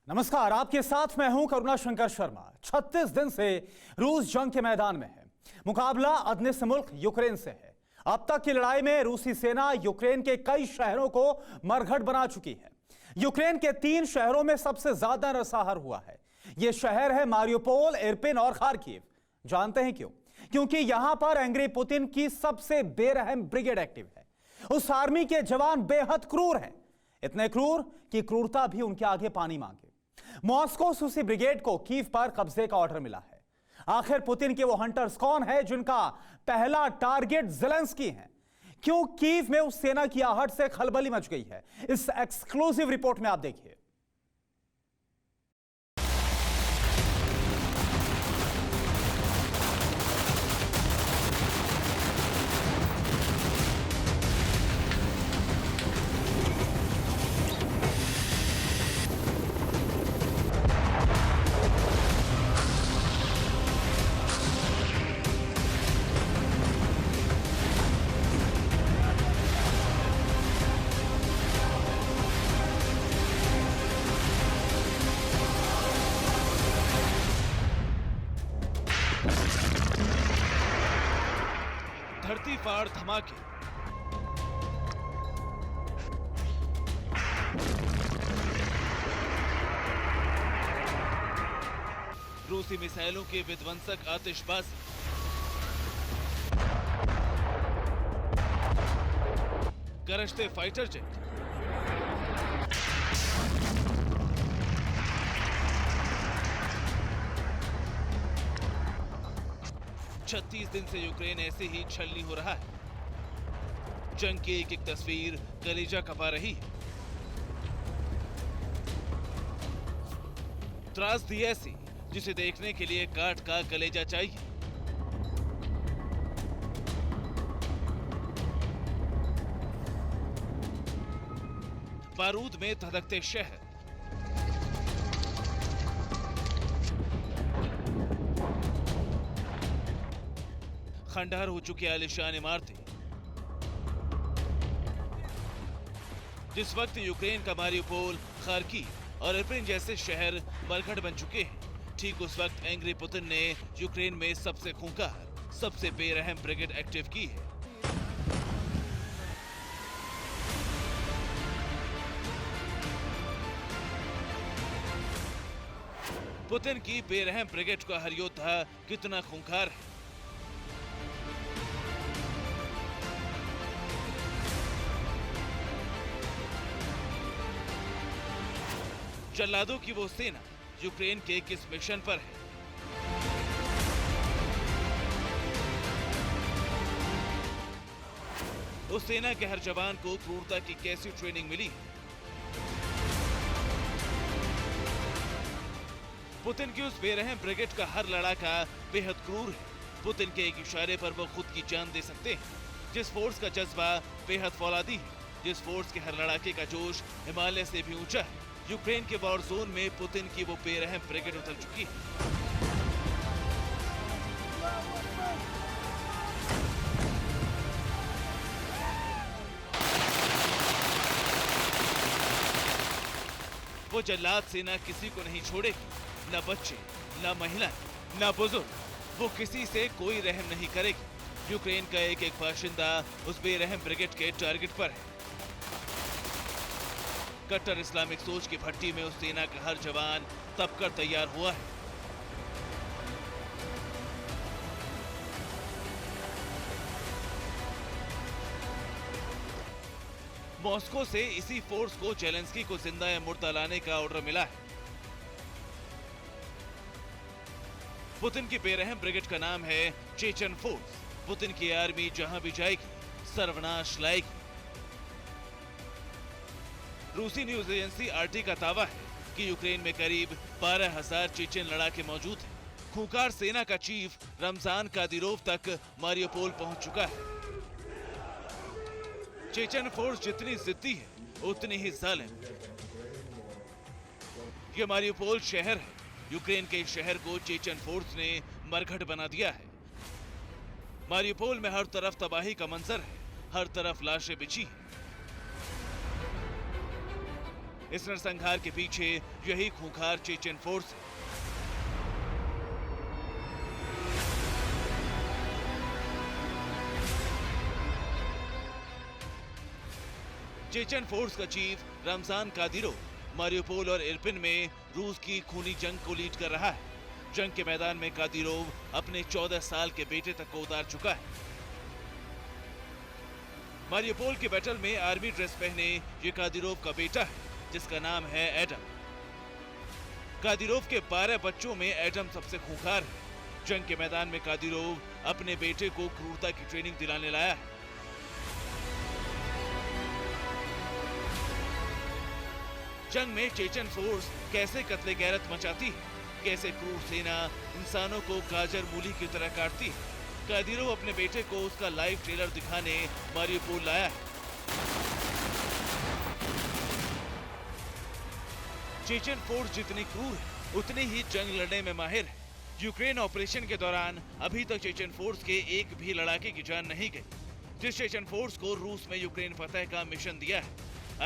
नमस्कार, आपके साथ मैं हूं करुणा शंकर शर्मा। 36 दिन से रूस जंग के मैदान में है। मुकाबला अदनिस मुल्क यूक्रेन से है। अब तक की लड़ाई में रूसी सेना यूक्रेन के कई शहरों को मरघट बना चुकी है। यूक्रेन के 3 शहरों में सबसे ज्यादा नरसंहार हुआ है। ये शहर है मारियोपोल, इरपिन और खार्किव। जानते हैं क्यों? क्योंकि यहां पर एंग्री पुतिन की सबसे बेरहम ब्रिगेड एक्टिव है। उस आर्मी के जवान बेहद क्रूर हैं, इतने क्रूर कि क्रूरता भी उनके आगे पानी मांगे। मॉस्को सूसी ब्रिगेड को कीव पर कब्जे का ऑर्डर मिला है। आखिर पुतिन के वो हंटर्स कौन है जिनका पहला टारगेट ज़ेलेंस्की है? क्यों कीव में उस सेना की आहट से खलबली मच गई है? इस एक्सक्लूसिव रिपोर्ट में आप देखिए। धरती फाड़ धमाके, रूसी मिसाइलों के विध्वंसक आतिशबाजी, गरजते फाइटर जेट, छत्तीस दिन से यूक्रेन ऐसे ही छलनी हो रहा है। जंग की एक एक तस्वीर कलेजा कपा रही है। त्रासदी ऐसी जिसे देखने के लिए काट का कलेजा चाहिए। बारूद में धधकते शहर, खंडहर हो चुकी आलीशान इमारतें। जिस वक्त यूक्रेन का मारियोपोल, खार्किव और इरपिन जैसे शहर मरघट बन चुके हैं, ठीक उस वक्त एंग्री पुतिन ने यूक्रेन में सबसे खूंखार, सबसे बेरहम ब्रिगेड एक्टिव की है। पुतिन की बेरहम ब्रिगेड का हर योद्धा कितना खूंखार है, जल्लादों की वो सेना यूक्रेन के किस मिशन पर है? उस सेना के हर जवान को क्रूरता की कैसी ट्रेनिंग मिली है? पुतिन की उस बेरहम ब्रिगेड का हर लड़ाका बेहद क्रूर है। पुतिन के एक इशारे पर वो खुद की जान दे सकते हैं। जिस फोर्स का जज्बा बेहद फौलादी है, जिस फोर्स के हर लड़ाके का जोश हिमालय से भी ऊंचा है, यूक्रेन के वॉर जोन में पुतिन की वो बेरहम ब्रिगेड उतर चुकी है। वो जल्लाद सेना किसी को नहीं छोड़ेगी, न बच्चे, न महिला, न बुजुर्ग। वो किसी से कोई रहम नहीं करेगी। यूक्रेन का एक एक बाशिंदा उस बेरहम ब्रिगेड के टारगेट पर है। कट्टर इस्लामिक सोच की भट्टी में उस सेना का हर जवान तपकर तैयार हुआ है। मॉस्को से इसी फोर्स को ज़ेलेंस्की को जिंदा या मुर्दा लाने का ऑर्डर मिला है। पुतिन की बेरहम ब्रिगेड का नाम है चेचन फोर्स। पुतिन की आर्मी जहां भी जाएगी सर्वनाश लाएगी। रूसी न्यूज एजेंसी आरटी का दावा है कि यूक्रेन में करीब 12,000 चेचन लड़ाके मौजूद हैं। खूंखार सेना का चीफ रमजान कादिरोव तक मारियोपोल पहुंच चुका है। चेचन फोर्स जितनी जिद्दी है उतनी ही जालिम। यह मारियोपोल शहर है। यूक्रेन के इस शहर को चेचन फोर्स ने मरघट बना दिया है। मारियोपोल में हर तरफ तबाही का मंजर है, हर तरफ लाशें बिछी हैं। इस नरसंहार के पीछे यही खूंखार चेचन फोर्स है। चेचन फोर्स का चीफ रमजान कादिरोव मारियोपोल और इरपिन में रूस की खूनी जंग को लीड कर रहा है। जंग के मैदान में कादिरोव अपने 14 साल के बेटे तक को उतार चुका है। मारियोपोल के बैटल में आर्मी ड्रेस पहने ये कादिरोव का बेटा है, जिसका नाम है एडम। कादिरोव के 12 बच्चों में एडम सबसे खूंखार है। जंग के मैदान में कादिरोव अपने बेटे को क्रूरता की ट्रेनिंग दिलाने लाया है। जंग में चेचन फोर्स कैसे कत्ले गैरत मचाती है, कैसे क्रूर सेना इंसानों को गाजर मूली की तरह काटती है, कादिरोव अपने बेटे को उसका लाइव ट्रेलर दिखाने मारियोपोल लाया है। चेचन फोर्स जितनी क्रूर है, उतनी ही जंग लड़ने में माहिर है। यूक्रेन ऑपरेशन के दौरान अभी तक चेचन फोर्स के एक भी लड़ाके की जान नहीं गई। जिस चेचन फोर्स को रूस में यूक्रेन फतह का मिशन दिया है,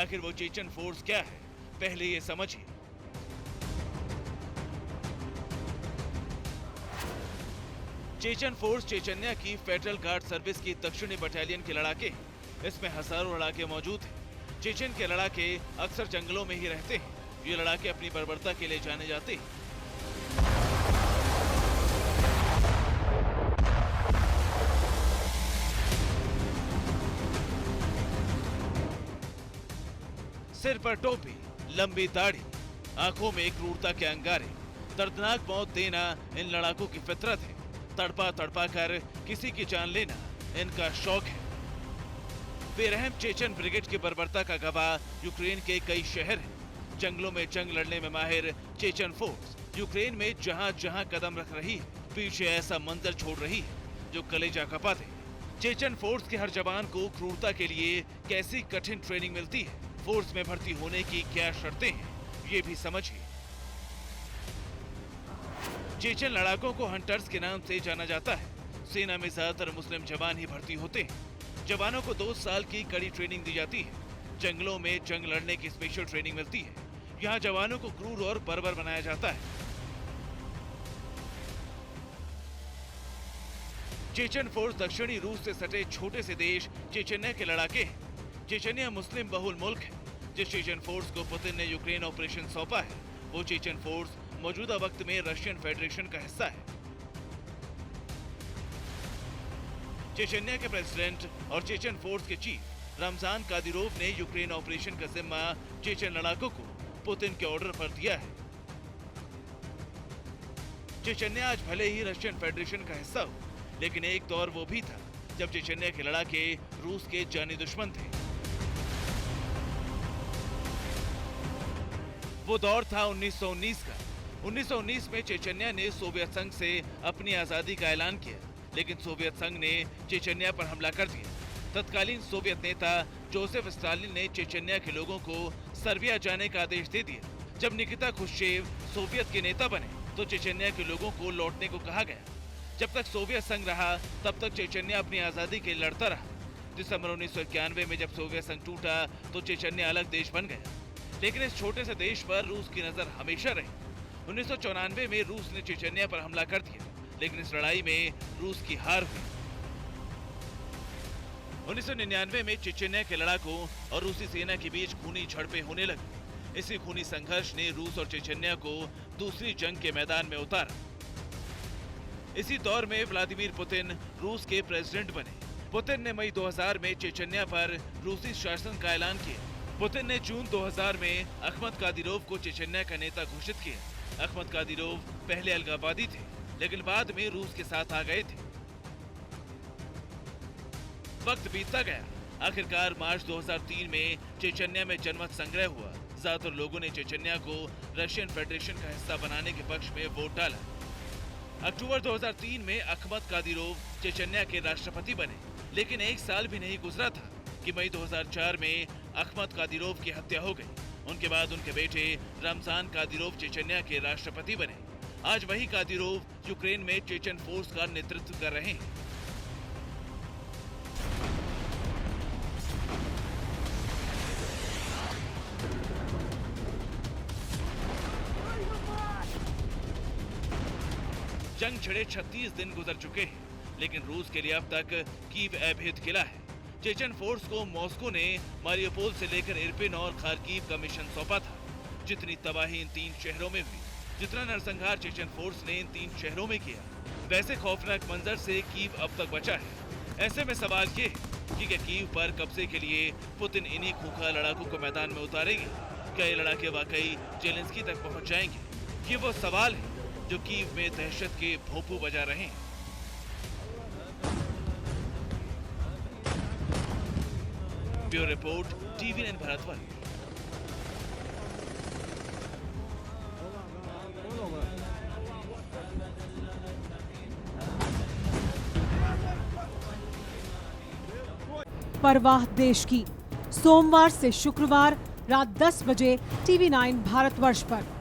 आखिर वो चेचन फोर्स क्या है, पहले ये समझिए। चेचन फोर्स चेचन्या की फेडरल गार्ड सर्विस की दक्षिणी बटालियन के लड़ाके हैं। इसमें हजारों लड़ाके मौजूद हैं। चेचन के लड़ाके अक्सर जंगलों में ही रहते हैं। ये लड़ाके अपनी बर्बरता के लिए जाने जाते हैं। सिर पर टोपी, लंबी दाढ़ी, आंखों में क्रूरता के अंगारे, दर्दनाक मौत देना इन लड़ाकों की फितरत है। तड़पा तड़पा कर किसी की जान लेना इनका शौक है। बेरहम चेचन ब्रिगेड की बर्बरता का गवाह यूक्रेन के कई शहर हैं। जंगलों में जंग लड़ने में माहिर चेचन फोर्स यूक्रेन में जहां जहां कदम रख रही है, पीछे ऐसा मंजर छोड़ रही है जो कलेजा कपा दे। चेचन फोर्स के हर जवान को क्रूरता के लिए कैसी कठिन ट्रेनिंग मिलती है, फोर्स में भर्ती होने की क्या शर्तें हैं, ये भी समझिए। चेचन लड़ाकों को हंटर्स के नाम से जाना जाता है। सेना में ज्यादातर मुस्लिम जवान ही भर्ती होते हैं। जवानों को 2 साल की कड़ी ट्रेनिंग दी जाती है। जंगलों में जंग लड़ने की स्पेशल ट्रेनिंग मिलती है। यहाँ जवानों को क्रूर और बर्बर बनाया जाता है। चेचन फोर्स दक्षिणी रूस से सटे छोटे से देश चेचन्या के लड़ाके हैं। चेचन्या मुस्लिम बहुल मुल्क है। जिस चेचन फोर्स को पुतिन ने यूक्रेन ऑपरेशन सौंपा है, वो चेचन फोर्स मौजूदा वक्त में रशियन फेडरेशन का हिस्सा है। चेचन्या के प्रेसिडेंट और चेचन फोर्स के चीफ रमजान कादिरोव ने यूक्रेन ऑपरेशन का जिम्मा चेचन लड़ाकों को पुतिन के ऑर्डर पर दिया है। चेचन्या आज भले ही रशियन फेडरेशन का हिस्सा हो, लेकिन एक दौर वो भी था जब चेचन्या के लड़ाके रूस के जानी दुश्मन थे। वो दौर था 1919 का। 1919 में चेचन्या ने सोवियत संघ से अपनी आजादी का ऐलान किया, लेकिन सोवियत संघ ने चेचन्या पर हमला कर दिया। तत्कालीन सोवियत नेता जोसेफ स्टालिन ने चेचन्या के लोगों को सर्बिया जाने का आदेश दे दिया। जब निकिता खुश्चेव सोवियत के नेता बने, तो चेचन्या के लोगों को लौटने को कहा गया। जब तक सोवियत संघ रहा, तब तक चेचन्या अपनी आजादी के लिए लड़ता रहा। दिसंबर 1991 में जब सोवियत संघ टूटा, तो चेचन्या अलग देश बन गया। लेकिन इस छोटे से देश पर रूस की नजर हमेशा रही। 1994 में रूस ने चेचन्या पर हमला कर दिया, लेकिन इस लड़ाई में रूस की हार हुई। 1999 में चेचन्या के लड़ाकों और रूसी सेना के बीच खूनी झड़पें होने लगी। इसी खूनी संघर्ष ने रूस और चेचन्या को दूसरी जंग के मैदान में उतारा। इसी दौर में व्लादिमीर पुतिन रूस के प्रेसिडेंट बने। पुतिन ने मई 2000 में चेचन्या पर रूसी शासन का ऐलान किया। पुतिन ने जून 2000 में अखमत कादिरोव को चेचन्या का नेता घोषित किया। अखमत कादिरोव पहले अलगावादी थे, लेकिन बाद में रूस के साथ आ गए थे। वक्त बीतता गया। आखिरकार मार्च 2003 में चेचन्या में जनमत संग्रह हुआ। ज्यादातर लोगों ने चेचन्या को रशियन फेडरेशन का हिस्सा बनाने के पक्ष में वोट डाला। अक्टूबर 2003 में अखमत कादिरोव चेचन्या के राष्ट्रपति बने, लेकिन 1 साल भी नहीं गुजरा था कि मई 2004 में अखमत कादिरोव की हत्या हो गई। उनके बाद उनके बेटे रमजान कादिरोव चेचन्या के राष्ट्रपति बने। आज वही कादिरोव यूक्रेन में चेचन फोर्स का नेतृत्व कर रहे हैं। जंग छिड़े 36 दिन गुजर चुके हैं, लेकिन रूस के लिए अब तक कीव अभेद किला है। चेचन फोर्स को मॉस्को ने मारियोपोल से लेकर इरपिन और खार्किव का मिशन सौंपा था। जितनी तबाही इन 3 शहरों में हुई, जितना नरसंहार चेचन फोर्स ने इन 3 शहरों में किया, वैसे खौफनाक मंजर से कीव अब तक बचा है। ऐसे में सवाल ये है कि क्या कीव पर कब्जे के लिए पुतिन इन्हीं खूंखार लड़ाकों को मैदान में उतारेंगे? क्या ये लड़ाके वाकई जेलेंस्की तक पहुंच जाएंगे? ये वो सवाल है जो कीव में दहशत के भोंपू बजा रहे हैं। Bureau report, TV9 Bharatvarsh. परवाह देश की, सोमवार से शुक्रवार रात 10 बजे TV9 भारतवर्ष पर।